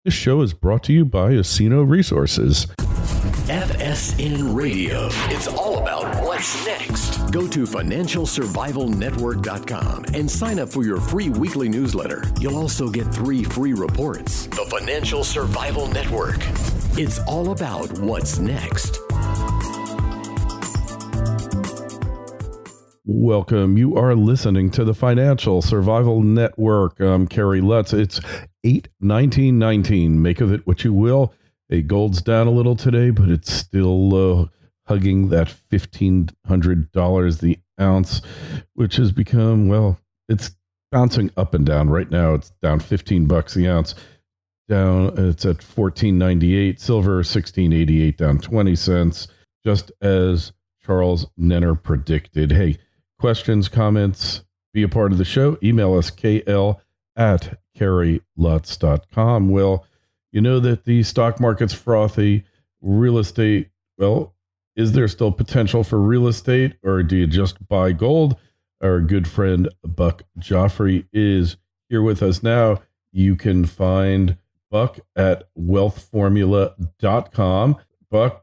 This show is brought to you by Xena Resources. FSN Radio. It's all about what's next. Go to financialsurvivalnetwork.com and sign up for your free weekly newsletter. You'll also get 3 free reports. The Financial Survival Network. It's all about what's next. Welcome. You are listening to the Financial Survival Network. I'm Kerry Lutz. It's 8/19/19. Make of it what you will. Hey, gold's down a little today, but it's still hugging that $1,500 the ounce, which has become, well, it's bouncing up and down. Right now, it's down $15 the ounce. Down, it's at $14.98. Silver, $16.88, down 20 cents, just as Charles Nenner predicted. Hey, questions, comments, be a part of the show. Email us, kl@kerrylutz.com. Well, you know that the stock market's frothy. Real estate, well, is there still potential for real estate, or do you just buy gold? Our good friend Buch Joffrey is here with us now. You can find Buch at wealthformula.com. Buch,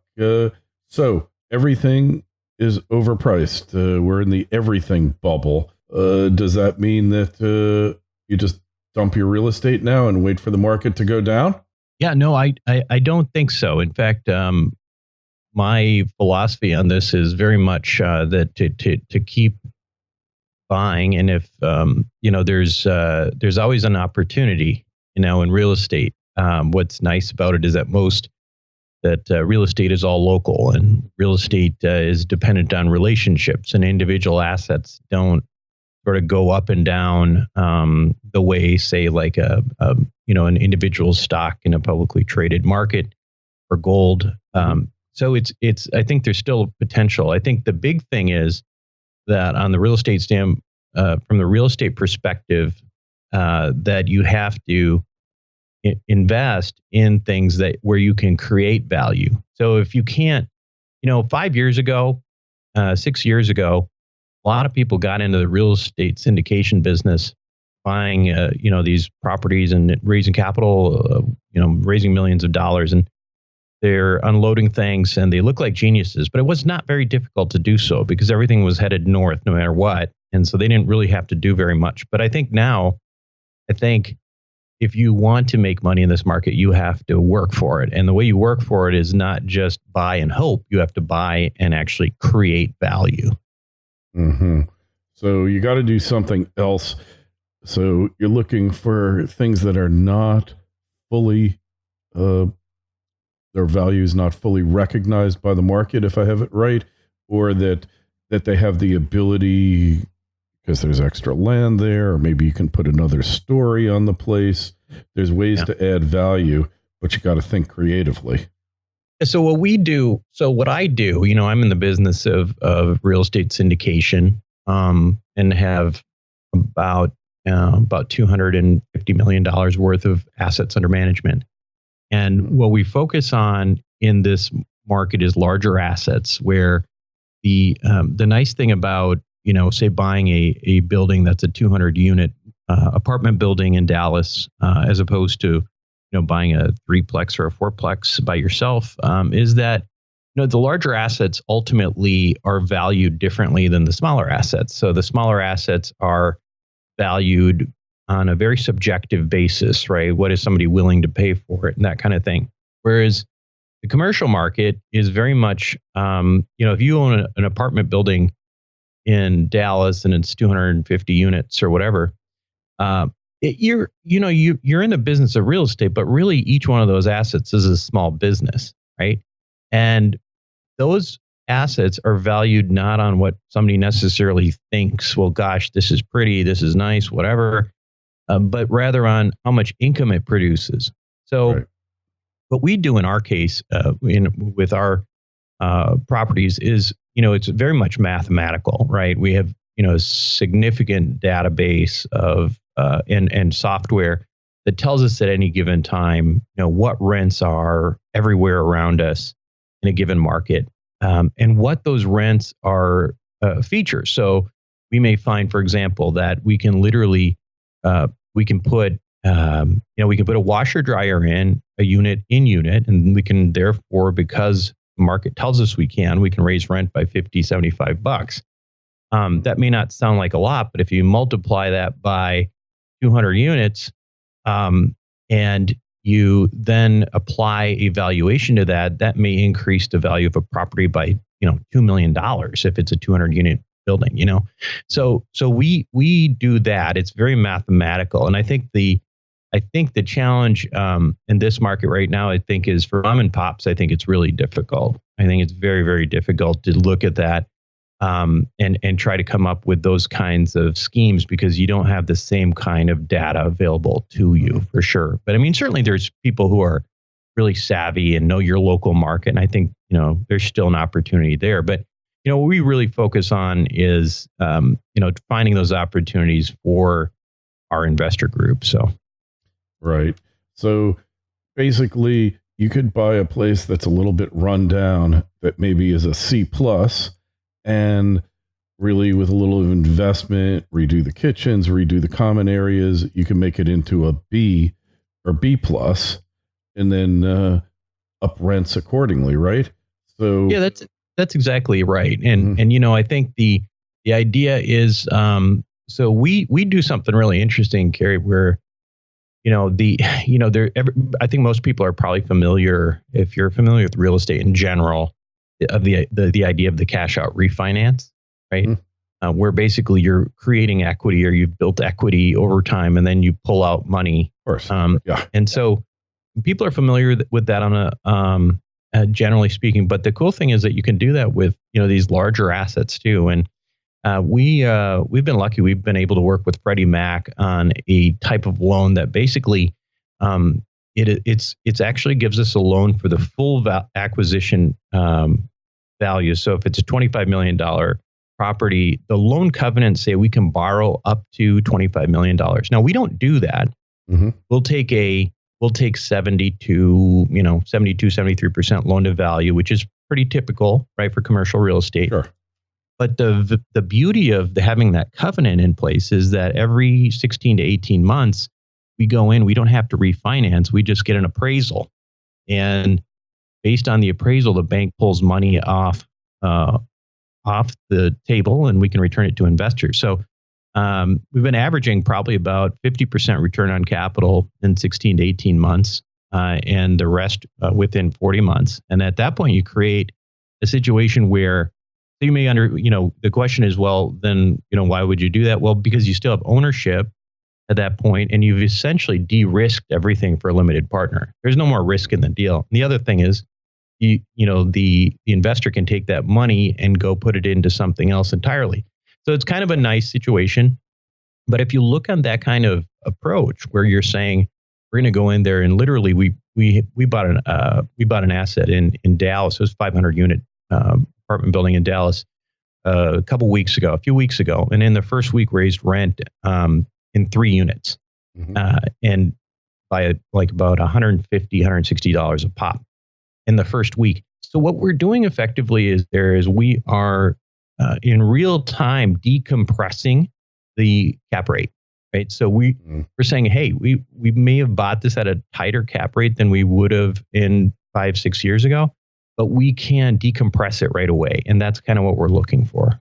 so everything is overpriced. We're in the everything bubble. Does that mean that you just dump your real estate now and wait for the market to go down? Yeah, no, I don't think so. In fact, my philosophy on this is very much that to keep buying, and if there's always an opportunity, in real estate. What's nice about it is that real estate is all local, and real estate is dependent on relationships, and individual assets don't sort of go up and down the way, say, like an individual stock in a publicly traded market or gold. So it's I think there's still potential. I think the big thing is that on the real estate from the real estate perspective, that you have to invest in things where you can create value. So if you can't, 5 years ago, 6 years ago, a lot of people got into the real estate syndication business, buying, these properties and raising capital, raising millions of dollars, and they're unloading things and they look like geniuses, but it was not very difficult to do so because everything was headed north no matter what. And so they didn't really have to do very much. But I think now, if you want to make money in this market, you have to work for it. And the way you work for it is not just buy and hope. You have to buy and actually create value. Mm-hmm. So you got to do something else. So you're looking for things that are not fully, their value is not fully recognized by the market, if I have it right, or that they have the ability, because there's extra land there, or maybe you can put another story on the place. There's ways to add value, but you got to think creatively. So what I do, I'm in the business of real estate syndication, and have about $250 million worth of assets under management. And what we focus on in this market is larger assets, where the nice thing about, say buying a building that's a 200 unit apartment building in Dallas, as opposed to, buying a 3-plex or a 4-plex by yourself, is that, the larger assets ultimately are valued differently than the smaller assets. So the smaller assets are valued on a very subjective basis, right? What is somebody willing to pay for it and that kind of thing. Whereas the commercial market is very much, if you own an apartment building in Dallas and it's 250 units or whatever, you're in the business of real estate, but really each one of those assets is a small business, right? And those assets are valued not on what somebody necessarily thinks, well, gosh, this is pretty, this is nice, whatever, but rather on how much income it produces. So right. What we do in our case, with our properties is, it's very much mathematical, right? We have, a significant database of and software that tells us at any given time, what rents are everywhere around us in a given market, and what those rents are features. So we may find, for example, that we can literally we can put we can put a washer dryer in a unit, and we can therefore, because the market tells us we can raise rent by $50-$75. That may not sound like a lot, but if you multiply that by 200 units, and you then apply a valuation to that, that may increase the value of a property by, $2 million if it's a 200 unit building, So we do that. It's very mathematical. And I think the challenge in this market right now, I think, is for mom and pops. I think it's really difficult. I think it's very, very difficult to look at that and try to come up with those kinds of schemes, because you don't have the same kind of data available to you, for sure. But I mean, certainly there's people who are really savvy and know your local market. And I think, there's still an opportunity there. But, what we really focus on is, finding those opportunities for our investor group. So. Right. So basically, you could buy a place that's a little bit run down that maybe is a C plus, and really with a little investment, redo the kitchens, redo the common areas, you can make it into a B or B plus, and then up rents accordingly, right? So yeah, that's exactly right. And I think the idea is, so we do something really interesting, Kerry, where I think most people are probably familiar, if you're familiar with real estate in general, of the idea of the cash out refinance, right? Where basically you're creating equity, or you've built equity over time, and then you pull out money. Of course. And so people are familiar with that on a generally speaking. But the cool thing is that you can do that with these larger assets too. And we've been lucky. We've been able to work with Freddie Mac on a type of loan that basically it's actually gives us a loan for the full acquisition value. So if it's a $25 million property, the loan covenants say we can borrow up to $25 million. Now, we don't do that. We'll take 72, 73% loan to value, which is pretty typical, right, for commercial real estate. Sure. But the beauty of having that covenant in place is that every 16 to 18 months, we go in, we don't have to refinance. We just get an appraisal. And based on the appraisal, the bank pulls money off the table, and we can return it to investors. So we've been averaging probably about 50% return on capital in 16 to 18 months, and the rest within 40 months. And at that point, you create a situation where you may the question is, well, then, why would you do that? Well, because you still have ownership at that point, and you've essentially de-risked everything for a limited partner. There's no more risk in the deal. And the other thing is, the investor can take that money and go put it into something else entirely. So it's kind of a nice situation. But if you look on that kind of approach, where you're saying we're going to go in there and literally we bought an asset in Dallas. It was 500 unit apartment building in Dallas a few weeks ago, and in the first week raised rent in 3 units, and by about $150, $160 a pop in the first week. So what we're doing effectively is we are in real time decompressing the cap rate, right? So we're saying, hey, we may have bought this at a tighter cap rate than we would have in 5-6 years ago, but we can decompress it right away. And that's kind of what we're looking for.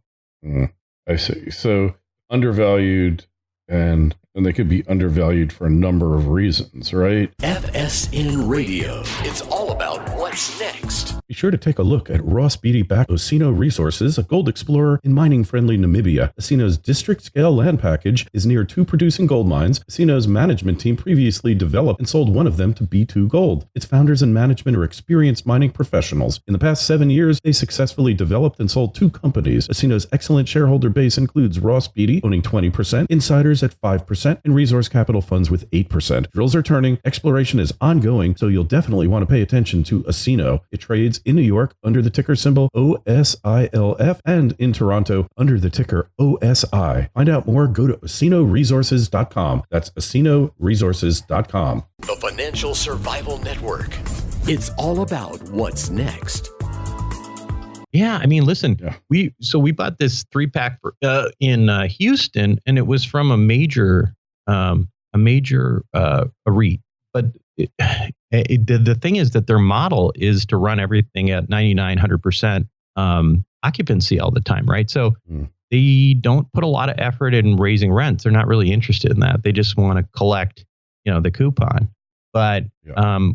I see. So undervalued, and they could be undervalued for a number of reasons, right? FSN Radio. It's all about what's next. Be sure to take a look at Ross Beatty-backed Xena Resources, a gold explorer in mining-friendly Namibia. Xena's district-scale land package is near 2 producing gold mines. Xena's management team previously developed and sold one of them to B2 Gold. Its founders and management are experienced mining professionals. In the past 7 years, they successfully developed and sold 2 companies. Xena's excellent shareholder base includes Ross Beatty, owning 20%, insiders at 5%, and resource capital funds with 8%. Drills are turning, exploration is ongoing, so you'll definitely want to pay attention to Xena. It trades in New York under the ticker symbol OSILF and in Toronto under the ticker OSI. Find out more, go to XenaResources.com. That's XenaResources.com. The Financial Survival Network. It's all about what's next. Yeah, I mean, listen, we bought this 3-pack in Houston, and it was from a major a REIT. But the thing is that their model is to run everything at 99, 100% occupancy all the time, right? So they don't put a lot of effort in raising rents. They're not really interested in that. They just want to collect, the coupon. But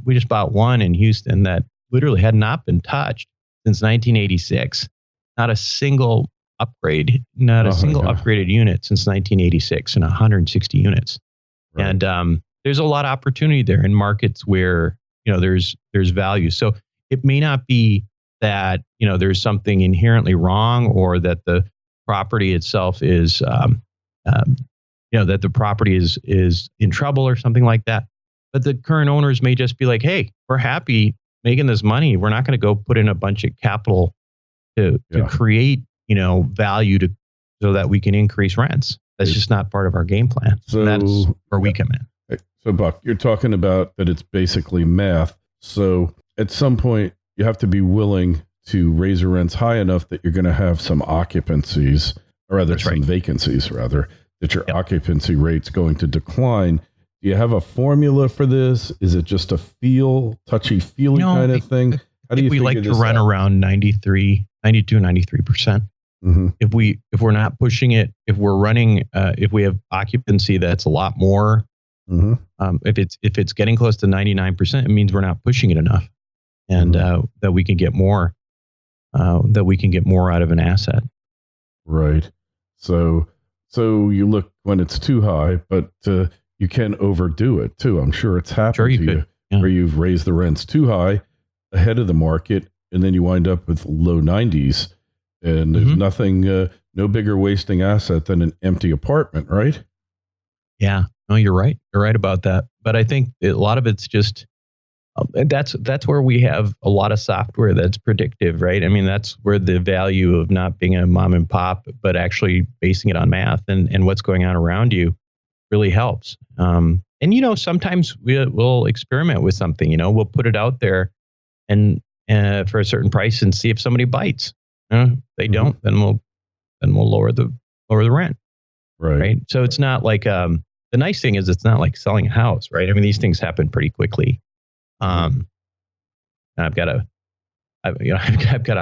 we just bought one in Houston that literally had not been touched since 1986. Not a single upgrade, upgraded unit since 1986, and 160 units. Right. And there's a lot of opportunity there in markets where there's value. So it may not be that there's something inherently wrong, or that the property itself is that the property is in trouble or something like that. But the current owners may just be like, hey, we're happy making this money. We're not going to go put in a bunch of capital to create value so that we can increase rents. That's just not part of our game plan. So that's where we come in. So Buch, you're talking about that it's basically math. So at some point you have to be willing to raise your rents high enough that you're going to have some occupancies, or rather vacancies, rather, that your occupancy rate's going to decline. Do you have a formula for this? Is it just a touchy-feely kind of thing? How do you think we like to run around 92, 93%. Mm-hmm. If we're not pushing it, if we're running, if we have occupancy that's a lot more, if it's getting close to 99%, it means we're not pushing it enough, and that we can get more, out of an asset. Right. So you look when it's too high, but you can overdo it too. I'm sure it's happened to you where you've raised the rents too high ahead of the market, and then you wind up with low 90s, and there's nothing, no bigger wasting asset than an empty apartment, right? Yeah, no, you're right. You're right about that. But I think a lot of it's just, that's where we have a lot of software that's predictive, right? I mean, that's where the value of not being a mom and pop, but actually basing it on math and what's going on around you really helps. And, sometimes we'll experiment with something, we'll put it out there and for a certain price and see if somebody bites. If they don't, then we'll lower the rent. Right. So it's not like, the nice thing is it's not like selling a house, right? I mean, these things happen pretty quickly. And I've got a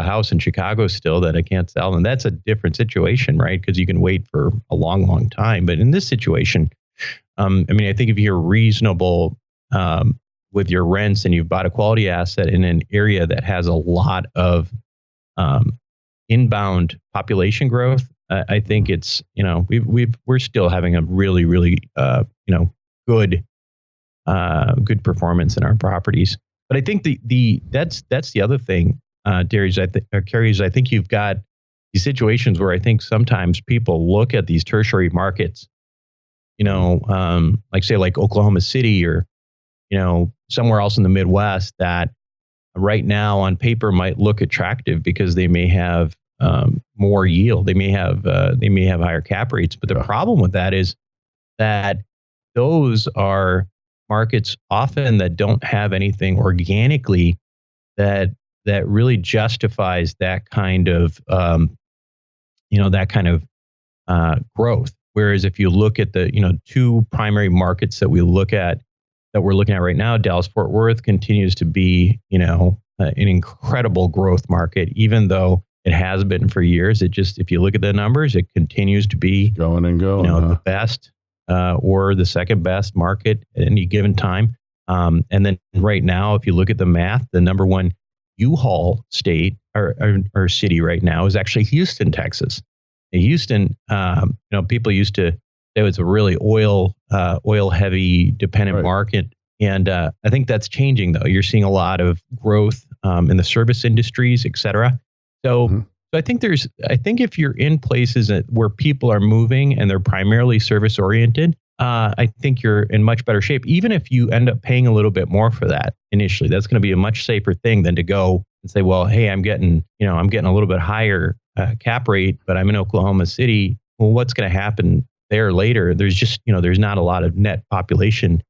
house in Chicago still that I can't sell, and that's a different situation, right? Because you can wait for a long, long time. But in this situation, I think if you're reasonable with your rents and you've bought a quality asset in an area that has a lot of inbound population growth, I think it's we're still having a really, really good performance in our properties. But I think that's the other thing, Carrie, I think you've got these situations where I think sometimes people look at these tertiary markets, like Oklahoma City or somewhere else in the Midwest that right now on paper might look attractive because they may have more yield, they may have higher cap rates. But the problem with that is that those are markets often that don't have anything organically that really justifies that kind of growth. Whereas if you look at the two primary markets that we're looking at right now, Dallas-Fort Worth continues to be an incredible growth market, even though it has been for years. It just, if you look at the numbers, it continues to be going and going. The best or the second best market at any given time. And then right now, if you look at the math, the number one U-Haul state or city right now is actually Houston, Texas. In Houston, people used to say it was a really oil heavy dependent market. And I think that's changing, though. You're seeing a lot of growth in the service industries, et cetera. So I think if you're in places where people are moving and they're primarily service oriented, I think you're in much better shape. Even if you end up paying a little bit more for that initially, that's going to be a much safer thing than to go and say, well, hey, I'm getting a little bit higher cap rate, but I'm in Oklahoma City. Well, what's going to happen there later? There's just, there's not a lot of net population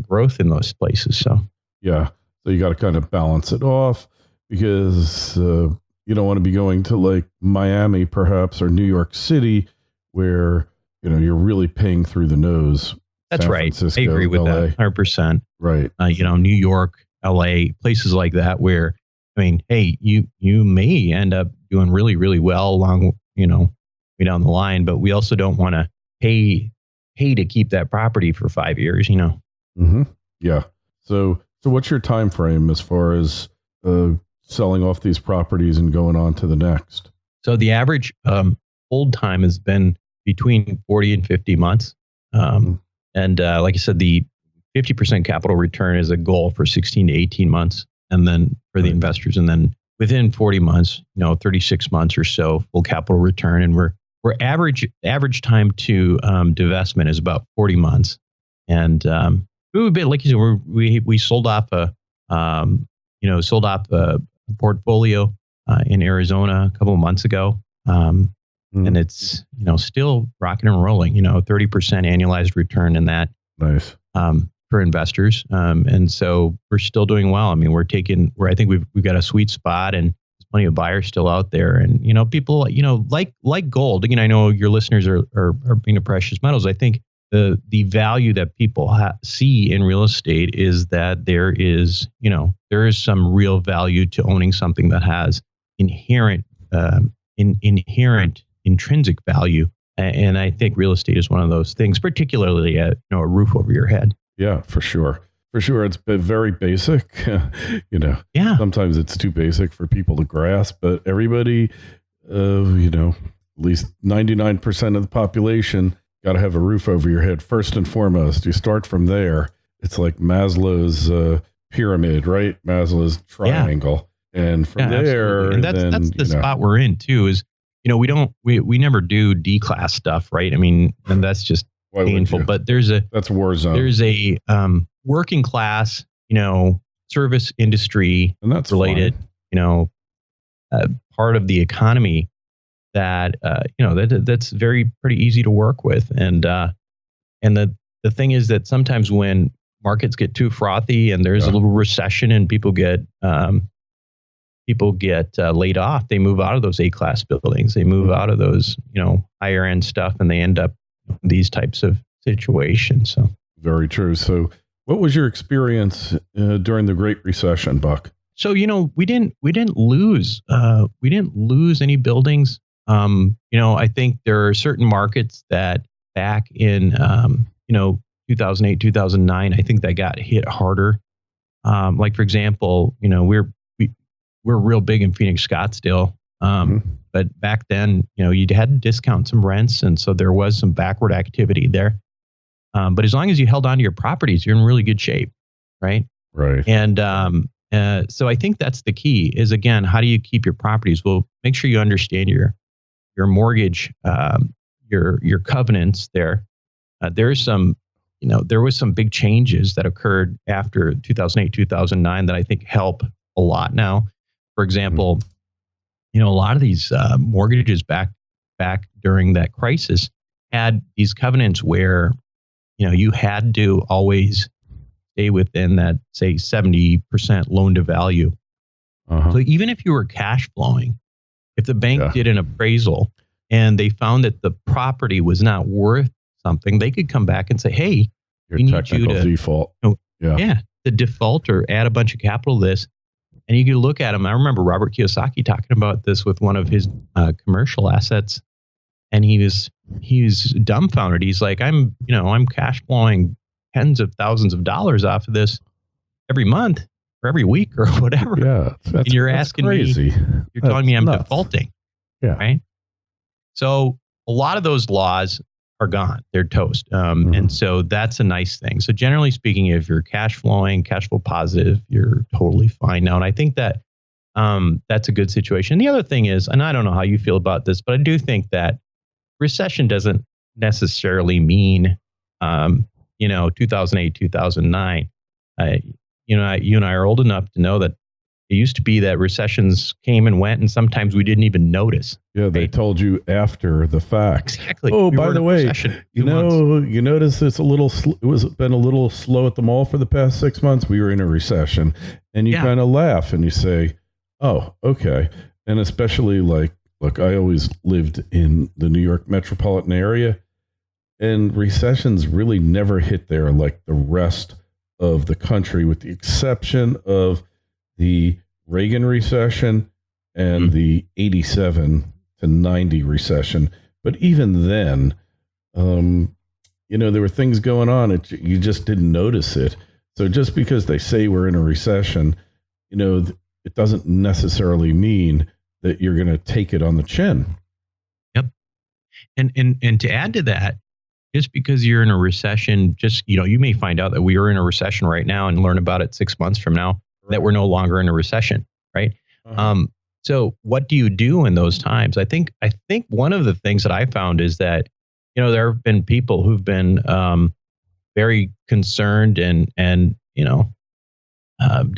growth in those places. So you got to kind of balance it off because you don't want to be going to like Miami, perhaps, or New York City, where you're really paying through the nose That's San right. Francisco, I agree with LA. that 100%. Right. New York, LA, places like that where, I mean, hey, you may end up doing really, really well along, way down the line, but we also don't want to pay to keep that property for 5 years, Mm-hmm. Yeah. So what's your time frame as far as selling off these properties and going on to the next? So the average hold time has been between 40 and 50 months. And like I said, the 50% capital return is a goal for 16 to 18 months. And then for the investors, and then within 40 months, 36 months or so, full capital return. And we're average time to divestment is about 40 months. And we bit like you said, we sold off a portfolio in Arizona a couple of months ago. And it's, still rocking and rolling, 30% annualized return in that. Nice. For investors. And so we're still doing well. I mean, I think we've got a sweet spot, and there's plenty of buyers still out there. And, people, like gold, I know your listeners are being precious metals. I think the value that people see in real estate is that there is some real value to owning something that has inherent intrinsic value. And I think real estate is one of those things, particularly a roof over your head. Yeah, for sure. For sure. It's been very basic. Yeah. Sometimes it's too basic for people to grasp, but everybody, at least 99% of the population got to have a roof over your head first and foremost. You start from there. It's like Maslow's pyramid, right? Maslow's triangle. Yeah. And from there, and that's the spot we're in too, is, we never do D-class stuff, right? I mean, and that's just painful, but that's a war zone. There's a working class, service industry and that's related, part of the economy that, that's pretty easy to work with. And the thing is that sometimes when markets get too frothy and there's a little recession and people get laid off, they move out of those A-class buildings. They move out of those, higher end stuff, and they end up in these types of situations. So very true. So what was your experience during the Great Recession, Buch? So, we didn't lose any buildings. I think there are certain markets that back in, 2008, 2009, I think that got hit harder. Like, for example, we're real big in Phoenix, Scottsdale. But back then, you'd had to discount some rents. And so there was some backward activity there. But as long as you held on to your properties, you're in really good shape. Right. Right. And so I think that's the key is, again, how do you keep your properties? Well, make sure you understand your mortgage, your covenants there. There was some big changes that occurred after 2008, 2009 that I think help a lot now. For example, a lot of these mortgages back during that crisis had these covenants where, you had to always stay within that, say, 70% loan to value. So even if you were cash flowing, if the bank did an appraisal and they found that the property was not worth something, they could come back and say, hey, we need you to default. To default or add a bunch of capital to this. And you can look at them. I remember Robert Kiyosaki talking about this with one of his commercial assets, and he was dumbfounded. He's like, I'm cash flowing tens of thousands of dollars off of this every month or every week or whatever. Yeah, and you're asking crazy. You're telling me I'm defaulting. Yeah, right. So a lot of those laws are gone. They're toast. And so that's a nice thing. So generally speaking, if you're cash flow positive, you're totally fine now. And I think that that's a good situation. The other thing is, and I don't know how you feel about this, but I do think that recession doesn't necessarily mean, 2008, 2009. You and I are old enough to know that it used to be that recessions came and went, and sometimes we didn't even notice. Yeah, they told you after the fact. Exactly. Oh, by the way, you notice it's been a little slow at the mall for the past 6 months. We were in a recession, and you kind of laugh and you say, "Oh, okay." And especially look, I always lived in the New York metropolitan area. And recessions really never hit there like the rest of the country, with the exception of the Reagan recession and the 87 to 90 recession. But even then, there were things going on. You just didn't notice it. So just because they say we're in a recession, it doesn't necessarily mean that you're going to take it on the chin. Yep. And to add to that, just because you're in a recession, you may find out that we are in a recession right now and learn about it 6 months from now, that we're no longer in a recession, right? Uh-huh. So what do you do in those times? I think one of the things that I found is that, there have been people who've been very concerned and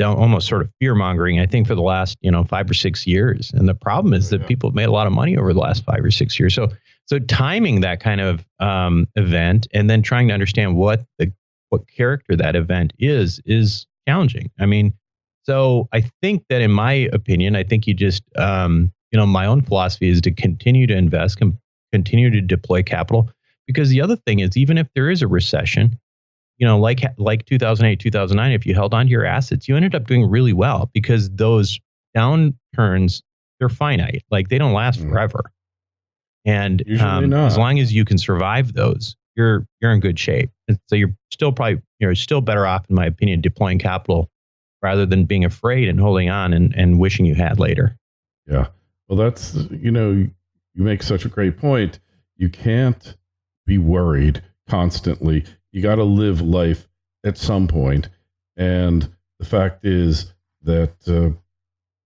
almost sort of fear mongering, I think, for the last, 5 or 6 years. And the problem is that people have made a lot of money over the last 5 or 6 years. So timing that kind of event and then trying to understand what character that event is challenging. I mean, so I think that, in my opinion, I think you just, my own philosophy is to continue to invest, continue to deploy capital, because the other thing is, even if there is a recession, like 2008, 2009, if you held on to your assets, you ended up doing really well, because those downturns, they're finite. Like, they don't last forever. And as long as you can survive those, you're in good shape. And so you're still better off, in my opinion, deploying capital rather than being afraid and holding on and wishing you had later. Yeah. Well, that's, you make such a great point. You can't be worried constantly. You got to live life at some point. And the fact is that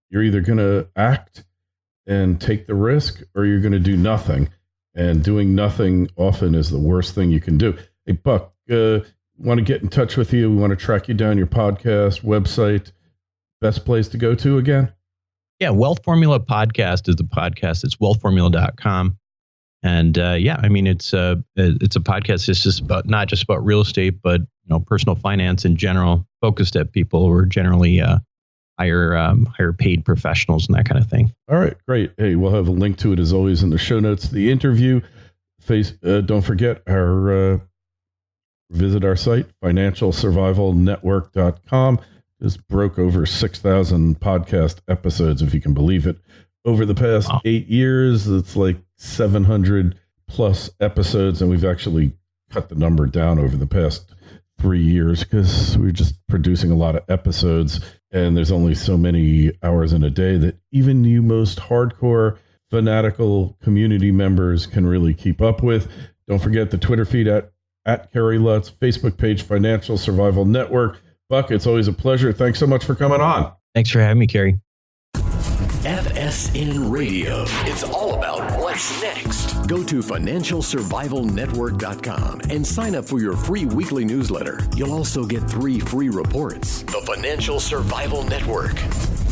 you're either going to act and take the risk, or you're going to do nothing. And doing nothing often is the worst thing you can do. Hey, Buch, want to get in touch with you? We want to track you down, your podcast, website, best place to go to again? Yeah, Wealth Formula Podcast is the podcast. It's wealthformula.com. And it's a podcast that's just about, not just about real estate, but personal finance in general, focused at people who are generally higher paid professionals and that kind of thing. All right, great. Hey, we'll have a link to it as always in the show notes of the interview. Don't forget visit our site, financialsurvivalnetwork.com. Just broke over 6,000 podcast episodes, if you can believe it. Over the past 8 years, it's like 700 plus episodes, and we've actually cut the number down over the past 3 years because we're just producing a lot of episodes, and there's only so many hours in a day that even you most hardcore, fanatical community members can really keep up with. Don't forget the Twitter feed at Kerry Lutz, Facebook page, Financial Survival Network. Buch, it's always a pleasure. Thanks so much for coming on. Thanks for having me, Kerry. FSN Radio. It's all about what's next. Go to financialsurvivalnetwork.com and sign up for your free weekly newsletter. You'll also get 3 free reports. The Financial Survival Network.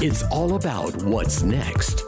It's all about what's next.